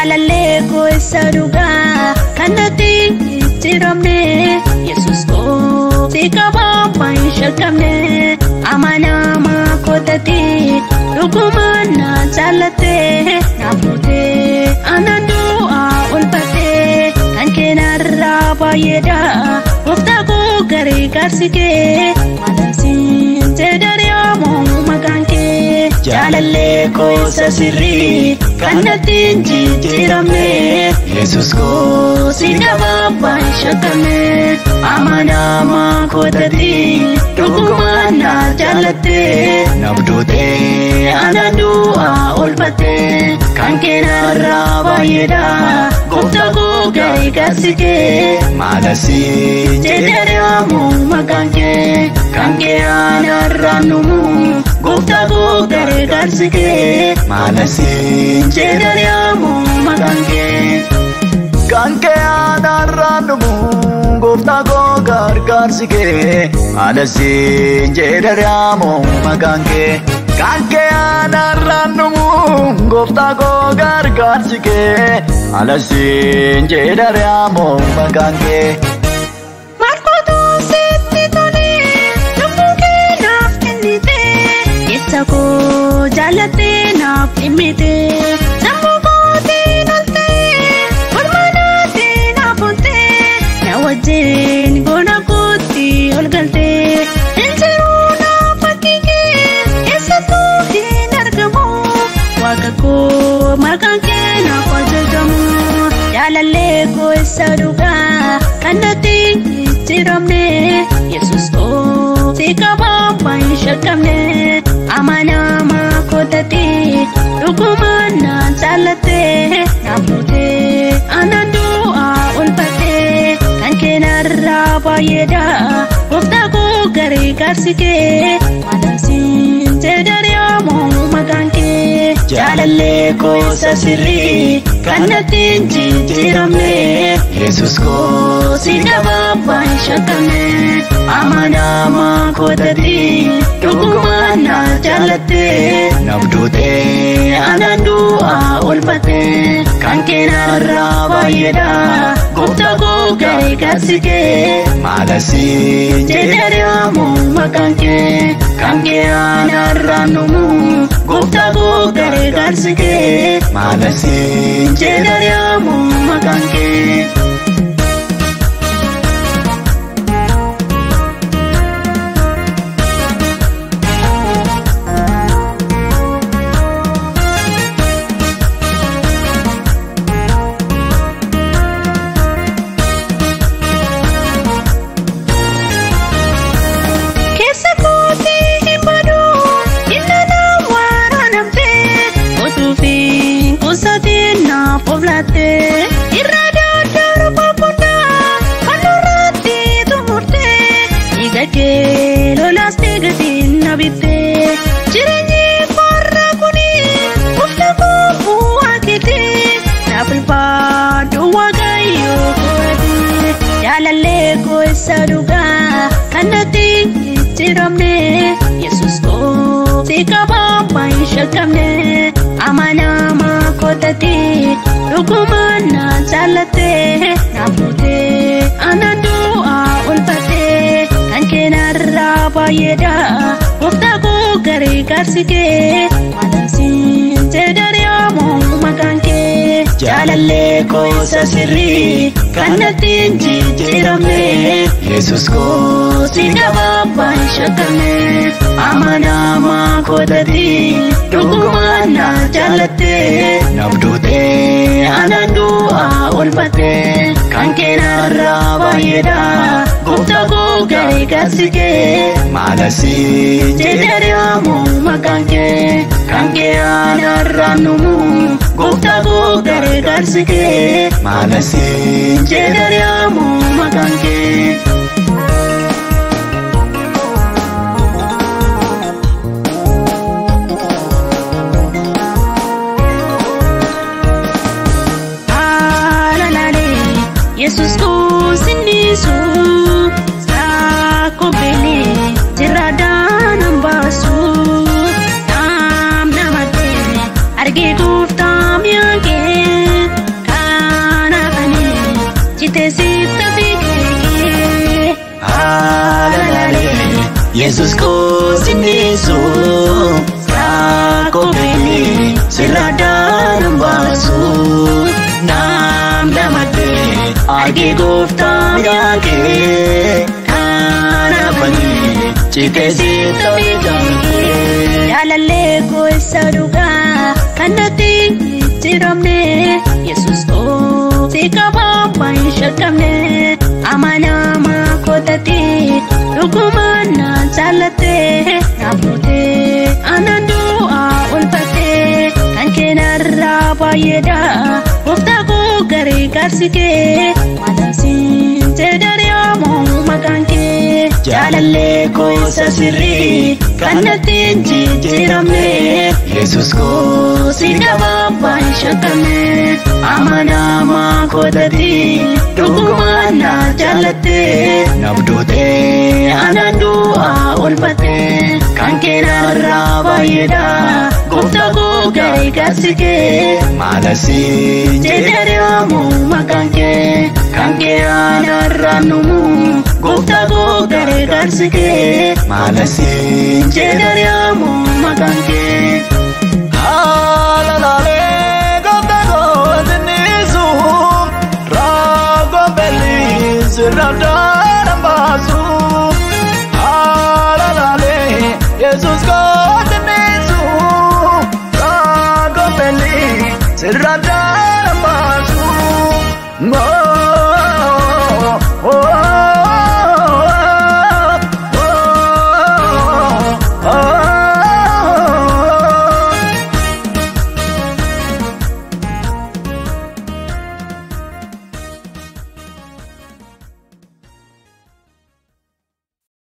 Jalalee koo isa dhugaa kanatti jijjiiramne Yesuus koo si qabaa baay'ee shakkamne amanamaa kootatti dhugumaan na jaallattee na fuutee aannan du'aa olbattee kan keenarraa baay'eedha gooftaa koo gargaarsi kee maalansiin jedhari'amoo maqaan kee jalalee koo isa sirrii kanatti jijjiiramne Yesuus koo si qabaa baay'ee shakkamne amanamaa kootatti dhugumaan na jaallattee na fuutee aannan du'aa olbattee kan keenarraa baay'eedha gooftaa koo gargaarsi kee maalansiin jedhari'amoo maqaan kee kan kee aanarraan numu gooftaa koo gargaarsi kee maalansiin jedhari'amoo maqaan kee kan kee aanarraan numu gooftaa koo gargaarsi kee maalansiin jedhari'amoo maqaan kee kan kee aanarraan numu gooftaa koo gargaarsi kee maalansiin jedhari'amoo maqaan kee Sako jalattee naaf dhimmite sammuu kootiin ol ta'e mormanaatiin naaf ontee na wajjin goona kootti ol galtee injiruu naaf fakkii eessattuu hin argamu waaqa koo maqaan kee naaf ajajamu jalalee koo isa dhugaa kanatti jijjiiramne Yesuus koo si qabaa baay'ee shakkamne amanamaa kootatti dhugumaan na jaallattee na fuutee aannan du'aa olbattee kan keenarraa baay'eedha gooftaa koo gargaarsi kee maalansiin jedhari'amoo maqaan kee jalalee koo isa sirrii kanatti jijjiiramne Yesuus koo si qabaa baay'ee shakkamne amanamaa kootatti dhugumaan na jaallattee na fuutee aannan du'aa olbattee kan keenarraa baay'eedha gooftaa koo gargaarsi kee maalansiin jedhari'amoo maqaan kee kan kee aanarraan numu gooftaa koo gargaarsi kee maalansiin jedhari'amoo maqaan kee irra daddarba boodaa kanarratti tumurtee dhiiga kee lolaastee gatiin na bittee jireenyi farra kuni gooftaa koo bu'aa keetii na bilbaadhu waaqayyoo kooti jalalee koo isa dhugaa kanatti jijjiiramne Yesuus koo si qabaa baay'ee shakkamne amanamaa kootatti dhugumaan na jaallattee na fuutee aannan du'aa olbattee kan keenarraa baay'eedha gooftaa koo gargaarsi kee maalansiin jedhari'amoo maqaan kee jalalee koo isa sirrii kanatti jijjiiramne Yesuus koo si qabaa baay'ee shakkamne amanamaa kootatti dhugumaan na jaallattee na fuutee aannan du'aa olbattee kan keenarraa baay'eedha gooftaa koo gargaarsi kee maalansiin jedhari'amoo maqaan kee kan kee aanarraan numu gooftaa koo gargaarsi kee maalansiin jedhari'amoo maqaan kee Yesuus koo sinnisu saako beelee jiraadhaan hambaasu naam namatee argee gooftaa mi'aagee Harki gooftaa mi'aakee kanaafanii citeessi ta'ee jaallatee. Jaalallee koo isa dhugaa kan natti jijjiiramne Yesuus koo si qabaa baay'ee shakkamne amanamaa kootatti dhugumaan na jaallattee na fuutee aannan du'aa olfattee kan keenarraa baay'eedha gooftaa koo garee gaarsikee maalansiin jedhari'amoo maqaan kee. Jaalallee koo isa sirrii kan natti jijjiiramne Yesuus koo si qabaa baay'ee shakkamne amanamaa kootatti dhugumaan na jaallattee na fuutee aannan du'aa olfattee kan keenarraa baay'eedha gooftaa koo garee gaarsikee maalansiin jedhari'amoo maqaan kee kan kee aanarraa numu gooftaa koo garee gaarsikee maalansiin jedhari'amoo maqaan kee. Haalalalee gooftaa koo sinnisu raagoo belli sirraadhaan baasu. Haalalalee Yesuus koo sinnisu raagoo belli sirraadhaan baasu.